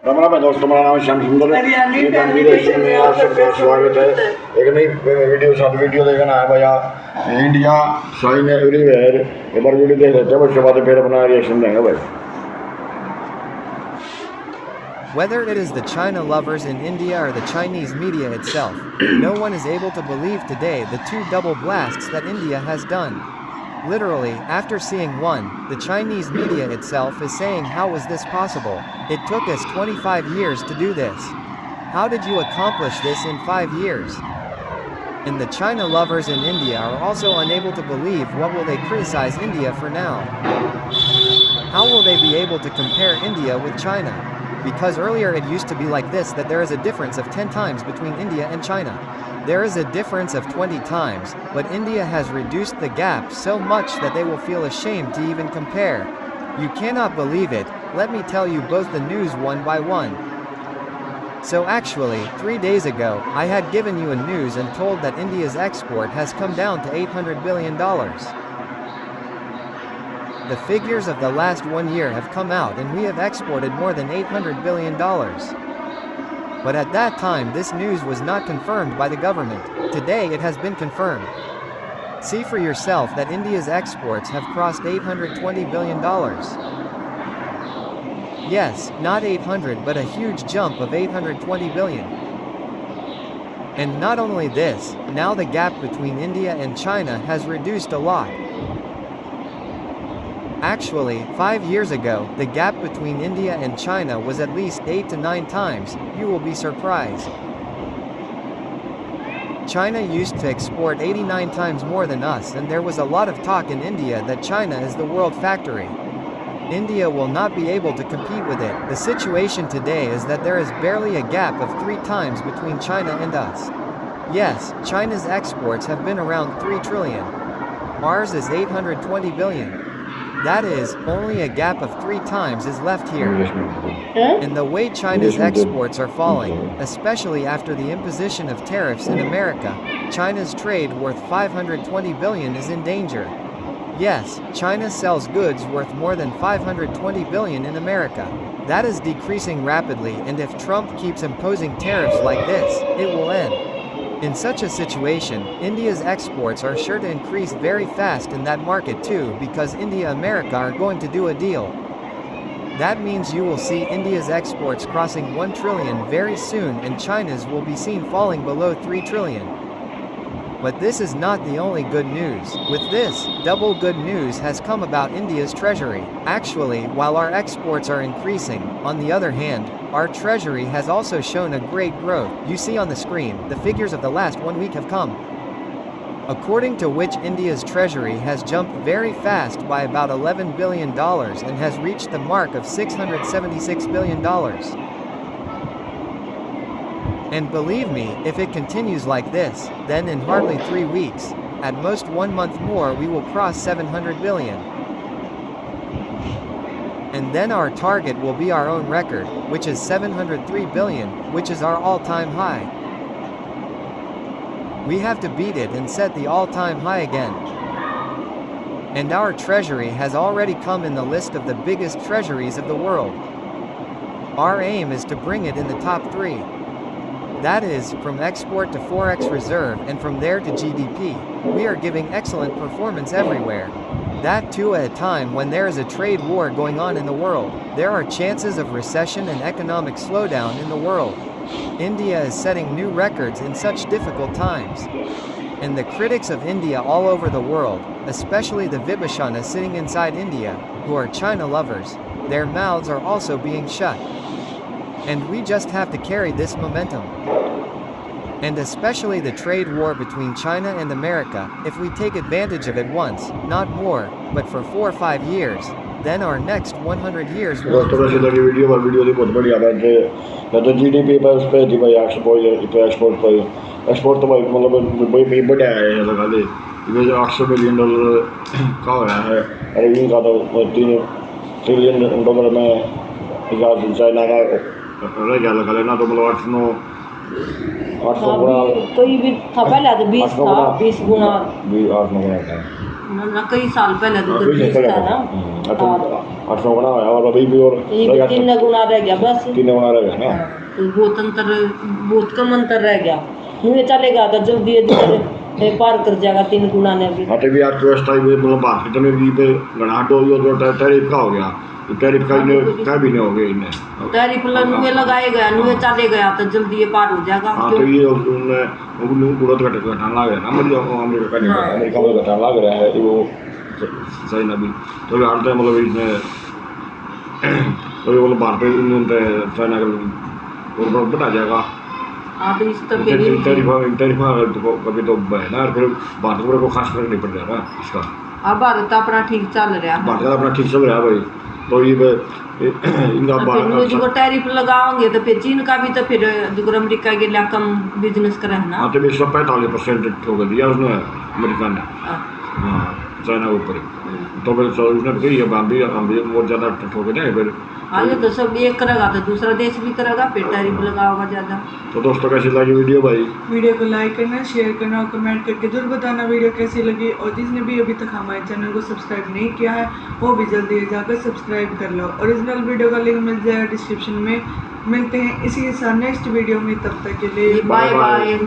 राम राम है दोस्तों, मेरा नाम श्याम सुंदर है। में आप सबका स्वागत है। एक नई वीडियो देखना है भैया। इंडिया चाइना एवरीवेयर एक बार वीडियो देख लेते हैं, उसके बाद फिर अपना रिएक्शन देंगे भाई। Whether it is the China lovers in India or the Chinese media itself, no one is able to believe today the two double blasts that India has done. Literally, after seeing one, the Chinese media itself is saying, how was this possible? It took us 25 years to do this. How did you accomplish this in 5 years? And the China lovers in India are also unable to believe what will they criticize India for now. How will they be able to compare India with China? Because earlier it used to be like this, that there is a difference of 10 times between India and China. There is a difference of 20 times, but India has reduced the gap so much that they will feel ashamed to even compare. You cannot believe it. Let me tell you both the news one by one. So actually, 3 days ago, I had given you a news and told that India's export has come down to $800 billion. The figures of the last 1 year have come out and we have exported more than $800 billion. But at that time this news was not confirmed by the government. Today it has been confirmed. See for yourself that India's exports have crossed $820 billion. Yes, not 800 but a huge jump of 820 billion. And not only this, now the gap between India and China has reduced a lot. Actually, 5 years ago, the gap between India and China was at least 8 to 9 times, you will be surprised. China used to export 89 times more than us, and there was a lot of talk in India that China is the world factory. India will not be able to compete with it. The situation today is that there is barely a gap of 3 times between China and us. Yes, China's exports have been around 3 trillion. Ours is 820 billion. That is, only a gap of 3 times is left here. And the way China's exports are falling, especially after the imposition of tariffs in America, China's trade worth 520 billion is in danger. Yes, China sells goods worth more than 520 billion in America. That is decreasing rapidly, and if Trump keeps imposing tariffs like this, it will end. In such a situation, India's exports are sure to increase very fast in that market too, because India and America are going to do a deal. That means you will see India's exports crossing 1 trillion very soon and China's will be seen falling below 3 trillion. But this is not the only good news. With this, double good news has come about India's treasury. Actually, while our exports are increasing, on the other hand, our treasury has also shown a great growth. You see on the screen, the figures of the last 1 week have come. According to which India's treasury has jumped very fast by about $11 billion and has reached the mark of $676 billion. And believe me, if it continues like this, then in hardly 3 weeks, at most 1 month more, we will cross 700 billion. And then our target will be our own record, which is 703 billion, which is our all-time high. We have to beat it and set the all-time high again. And our treasury has already come in the list of the biggest treasuries of the world. Our aim is to bring it in the top 3. That is, from export to Forex reserve and from there to GDP. We are giving excellent performance everywhere. That too at a time when there is a trade war going on in the world. There are chances of recession and economic slowdown in the world. India is setting new records in such difficult times. And the critics of India all over the world, especially the Vibhushanas sitting inside India, who are China lovers, their mouths are also being shut. And we just have to carry this momentum. And especially the trade war between China and America, if we take advantage of it once, not more, but for 4 or 5 years, then our next 100 years will improve. GDP पर उस पे थी भाई export तो भाई मतलब भाई बढ़िया है लगा दे ये जो $800 बिलियन का हो रहा है अरे इनका तो $3 ट्रिलियन में चाइना का रह गया लगा लेना तो मतलब 800 गुना कोई भी था पहले तो 20 था 20 गुना 8 गुना था ना कई साल पहले तो 20 था ना 800 गुना होया और अभी भी और ये 3 गुना रह गया बस। 3 गुना रह गया ना। तो बहुत कम अंतर रह गया। यूँ चलेगा तो जल्दी पार कर जाएगा 3 गुना ने भी। हाँ तो भी अर्थव्यवस्था भी मतलब भारत की तने पे घना टोल जो टैरिफ का हो गया, तो टैरिफ का क्या भी नहीं हो गया इन्हें। टैरिफ नुए लगाए गया, नुए चले गया तो जल्दी ये पार हो जाएगा। हाँ तो ये उन्हें गुणत घटाना लग रहा है ना, मतलब अमेरिका का नहीं, अमेरिका में घटाना लग रहा है वो चाइना भी। तो हाल तो मतलब इसने तो मतलब भारत में चाइना का बढ़ा जाएगा। हाँ तो इस तो टैरिफ कभी तो है ना, फिर भारत को खास फर्क नहीं पड़ जाएगा इसका। अब भारत अपना ठीक चल रहा है, भारत का अपना ठीक चल रहा है भाई। तो ये इनका जो टैरिफ लगाओगे तो फिर चीन का भी तो फिर जो अमेरिका के लिए कम बिजनेस करे है ना। हाँ तो 145% ठोक दिया उसने अमेरिका ने, हाँ चाइना के ऊपर। तो फिर उसने कही हम भी बहुत ज़्यादा ठोके जाए फिर। हाँ ये तो सब एक करेगा तो दूसरा देश भी करेगा, फिर टैरिफ लगाओगा ज़्यादा। तो दोस्तों कैसी लगी वीडियो भाई? वीडियो को लाइक करना, शेयर करना और कमेंट करके जरूर बताना वीडियो कैसी लगी। और जिसने भी अभी तक हमारे चैनल को सब्सक्राइब नहीं किया है वो भी जल्दी जाकर सब्सक्राइब कर लो। ओरिजिनल वीडियो का लिंक मिल जाएगा डिस्क्रिप्शन में। मिलते हैं इसी के साथ नेक्स्ट वीडियो में, तब तक के लिए बाय बाय।